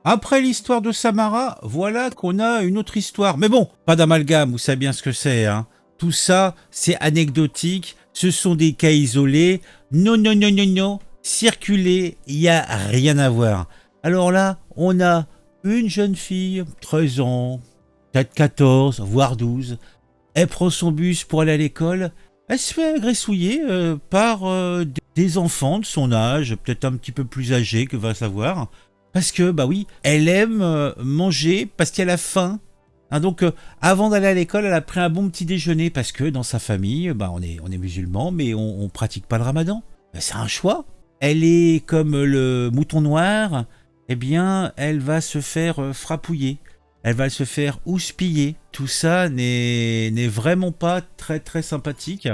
Après l'histoire de Samara, voilà qu'on a une autre histoire. Mais bon, pas d'amalgame, vous savez bien ce que c'est, hein. Tout ça, c'est anecdotique, ce sont des cas isolés. Non, non, non, non, non, circuler, il n'y a rien à voir. Alors là, on a une jeune fille, 13 ans, peut-être 14, voire 12. Elle prend son bus pour aller à l'école. Elle se fait agressouiller par des enfants de son âge, peut-être un petit peu plus âgés, que va savoir. Parce que, bah oui, elle aime manger parce qu'elle a faim. Hein, donc, avant d'aller à l'école, elle a pris un bon petit déjeuner parce que dans sa famille, bah, on est musulmans, mais on pratique pas le ramadan. Ben, c'est un choix. Elle est comme le mouton noir, eh bien, elle va se faire frapouiller. Elle va se faire houspiller. Tout ça n'est vraiment pas très très sympathique.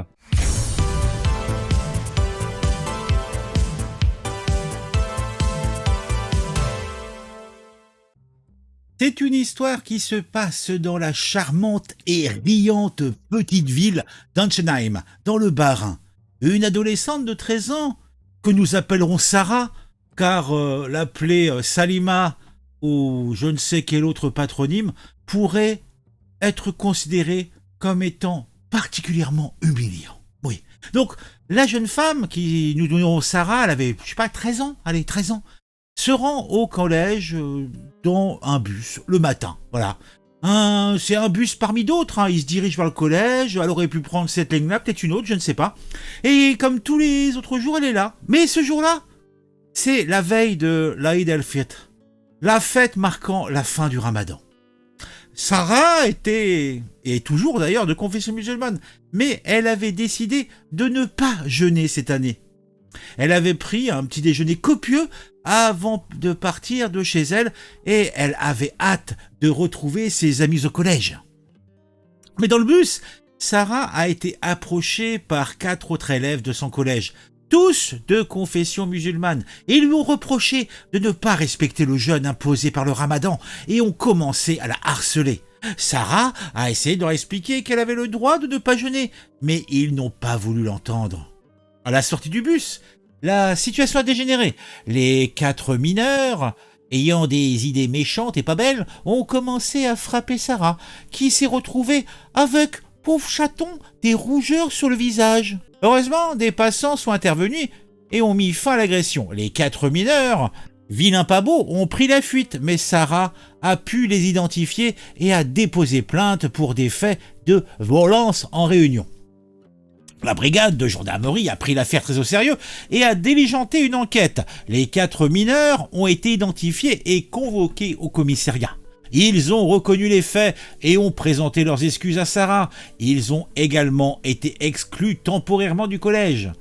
C'est une histoire qui se passe dans la charmante et riante petite ville d'Anschenheim, dans le Bas-Rhin. Une adolescente de 13 ans, que nous appellerons Sarah, car l'appeler Salima ou je ne sais quel autre patronyme pourrait être considérée comme étant particulièrement humiliant. Oui. Donc, la jeune femme qui nous donnons Sarah, elle avait, je sais pas, 13 ans, allez, 13 ans, se rend au collège dans un bus le matin. Voilà. C'est un bus parmi d'autres. Hein. Il se dirige vers le collège. Elle aurait pu prendre cette ligne-là, peut-être une autre, je ne sais pas. Et comme tous les autres jours, elle est là. Mais ce jour-là, c'est la veille de l'Aïd el-Fitr, la fête marquant la fin du Ramadan. Sarah était, et est toujours d'ailleurs, de confession musulmane, mais elle avait décidé de ne pas jeûner cette année. Elle avait pris un petit déjeuner copieux avant de partir de chez elle et elle avait hâte de retrouver ses amis au collège. Mais dans le bus, Sarah a été approchée par 4 autres élèves de son collège, tous de confession musulmane, et ils lui ont reproché de ne pas respecter le jeûne imposé par le Ramadan et ont commencé à la harceler. Sarah a essayé de leur expliquer qu'elle avait le droit de ne pas jeûner, mais ils n'ont pas voulu l'entendre. À la sortie du bus, la situation a dégénéré. Les 4 mineurs, ayant des idées méchantes et pas belles, ont commencé à frapper Sarah, qui s'est retrouvée avec, pauvre chaton, des rougeurs sur le visage. Heureusement, des passants sont intervenus et ont mis fin à l'agression. Les 4 mineurs, vilains pas beaux, ont pris la fuite, mais Sarah a pu les identifier et a déposé plainte pour des faits de violence en réunion. La brigade de gendarmerie a pris l'affaire très au sérieux et a diligenté une enquête. Les 4 mineurs ont été identifiés et convoqués au commissariat. Ils ont reconnu les faits et ont présenté leurs excuses à Sarah. Ils ont également été exclus temporairement du collège.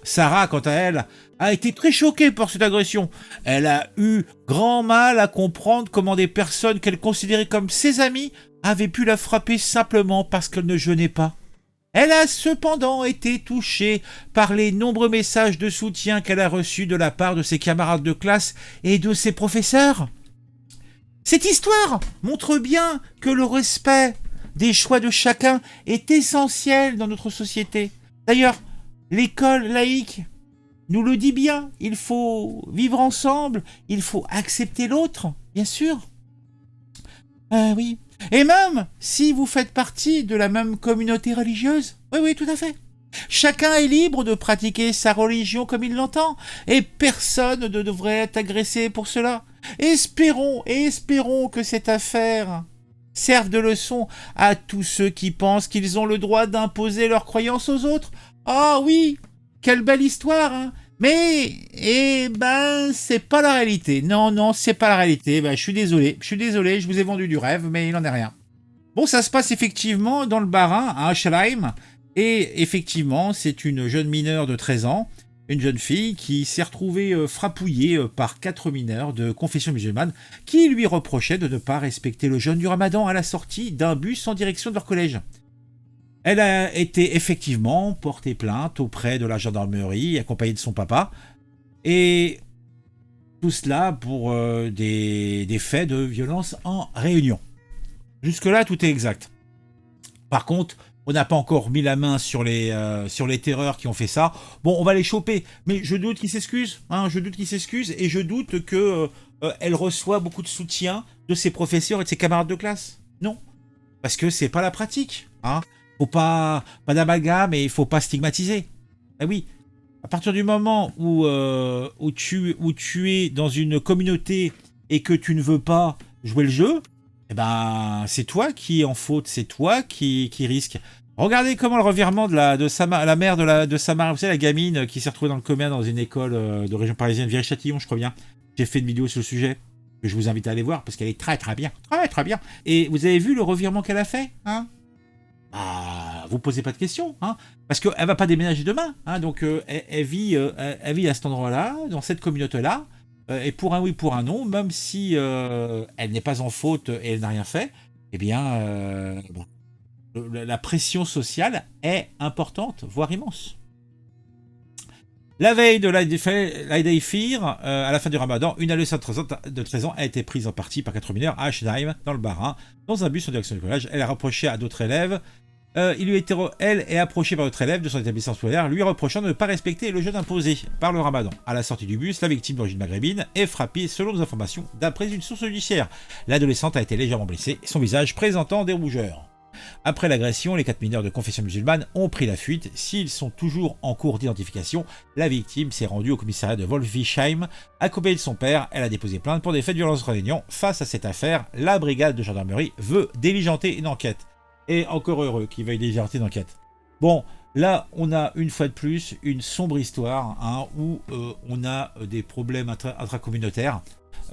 Sarah, quant à elle, a été très choquée par cette agression. Elle a eu grand mal à comprendre comment des personnes qu'elle considérait comme ses amies avaient pu la frapper simplement parce qu'elle ne jeûnait pas. Elle a cependant été touchée par les nombreux messages de soutien qu'elle a reçus de la part de ses camarades de classe et de ses professeurs. Cette histoire montre bien que le respect des choix de chacun est essentiel dans notre société. D'ailleurs, l'école laïque nous le dit bien, il faut vivre ensemble, il faut accepter l'autre, bien sûr. Oui. Et même si vous faites partie de la même communauté religieuse, oui, tout à fait. Chacun est libre de pratiquer sa religion comme il l'entend, et personne ne devrait être agressé pour cela. Espérons que cette affaire serve de leçon à tous ceux qui pensent qu'ils ont le droit d'imposer leurs croyances aux autres. Ah oui, quelle belle histoire, hein. Mais, c'est pas la réalité. Non, c'est pas la réalité. Je suis désolé, je vous ai vendu du rêve, mais il n'en est rien. Bon, ça se passe effectivement dans le Bas-Rhin, à Aschheim, et effectivement, c'est une jeune mineure de 13 ans, une jeune fille qui s'est retrouvée frapouillée par 4 mineurs de confession musulmane qui lui reprochaient de ne pas respecter le jeûne du Ramadan à la sortie d'un bus en direction de leur collège. Elle a été effectivement portée plainte auprès de la gendarmerie, accompagnée de son papa, et tout cela pour des faits de violence en réunion. Jusque-là, tout est exact. Par contre, on n'a pas encore mis la main sur les terreurs qui ont fait ça. Bon, on va les choper, mais je doute qu'ils s'excusent. Je doute qu'ils s'excusent, et je doute que elle reçoit beaucoup de soutien de ses professeurs et de ses camarades de classe? Non, parce que c'est pas la pratique. Hein. Faut pas d'amalgame et il faut pas stigmatiser. Ah oui, à partir du moment où tu es dans une communauté et que tu ne veux pas jouer le jeu, eh ben, c'est toi qui es en faute, c'est toi qui risque. Regardez comment le revirement la mère de Samara, vous savez, la gamine qui s'est retrouvée dans le commun dans une école de région parisienne, Viry-Châtillon, je crois bien. J'ai fait une vidéo sur le sujet que je vous invite à aller voir parce qu'elle est très très bien, très très bien. Et vous avez vu le revirement qu'elle a fait, hein? Ah, vous posez pas de questions, hein, parce qu'elle va pas déménager demain, hein, donc elle vit à cet endroit-là, dans cette communauté-là, et pour un oui, pour un non, même si elle n'est pas en faute et elle n'a rien fait, eh bien, bon, la pression sociale est importante, voire immense. La veille de l'Aïd el-Fitr, à la fin du Ramadan, une adolescente de 13 ans a été prise en partie par 4 mineurs à Schneim, dans le Bas-Rhin, dans un bus en direction du collège. Elle a reproché à d'autres élèves. Elle est approchée par d'autres élèves de son établissement scolaire, lui reprochant de ne pas respecter le jeûne imposé par le Ramadan. À la sortie du bus, la victime d'origine maghrébine est frappée selon nos informations d'après une source judiciaire. L'adolescente a été légèrement blessée, son visage présentant des rougeurs. Après l'agression, les 4 mineurs de confession musulmane ont pris la fuite. S'ils sont toujours en cours d'identification, la victime s'est rendue au commissariat de Wolfisheim. Accompagnée de son père, elle a déposé plainte pour des faits de violence réunion. Face à cette affaire, la brigade de gendarmerie veut diligenter une enquête. Et encore heureux qu'il veuille diligenter une enquête. Bon, là, on a une fois de plus une sombre histoire hein, où on a des problèmes intracommunautaires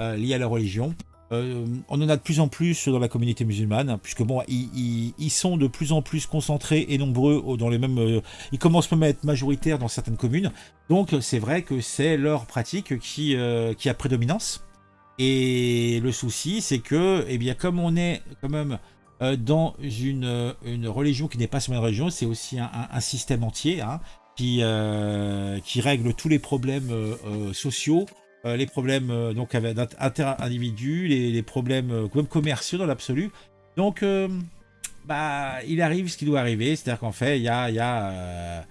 liés à la religion. On en a de plus en plus dans la communauté musulmane, puisque bon, ils sont de plus en plus concentrés et nombreux dans les mêmes. Ils commencent même à être majoritaires dans certaines communes. Donc c'est vrai que c'est leur pratique qui a prédominance. Et le souci, c'est que, eh bien, comme on est quand même dans une religion qui n'est pas seulement une religion, c'est aussi un système entier hein, qui règle tous les problèmes sociaux. Les problèmes donc inter-individus, les problèmes même commerciaux dans l'absolu. Donc, il arrive ce qui doit arriver, c'est-à-dire qu'en fait, il y a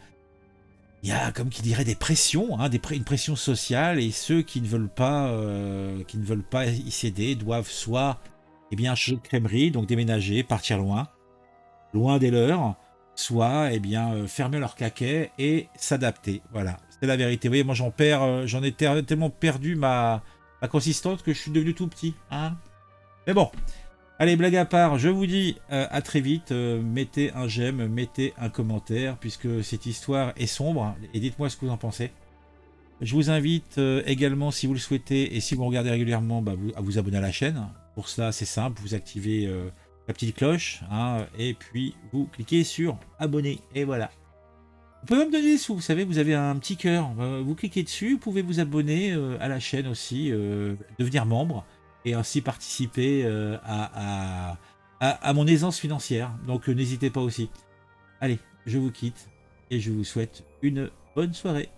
comme qui dirait des pressions, hein, une pression sociale, et ceux qui ne veulent pas y céder doivent soit changer de crèmerie, donc déménager, partir loin des leurs, soit fermer leur caquet et s'adapter. Voilà, c'est la vérité. Vous voyez, moi j'en ai tellement perdu ma consistance que je suis devenu tout petit. Hein, mais bon, allez, blague à part, je vous dis à très vite. Mettez un j'aime, mettez un commentaire, puisque cette histoire est sombre, et dites-moi ce que vous en pensez. Je vous invite également, si vous le souhaitez, et si vous regardez régulièrement, à vous abonner à la chaîne. Pour cela, c'est simple, vous activez la petite cloche, hein, et puis vous cliquez sur abonner, et voilà. Vous pouvez même donner des sous, vous savez, vous avez un petit cœur, vous cliquez dessus, vous pouvez vous abonner à la chaîne aussi, devenir membre, et ainsi participer à mon aisance financière. Donc n'hésitez pas aussi. Allez, je vous quitte, et je vous souhaite une bonne soirée.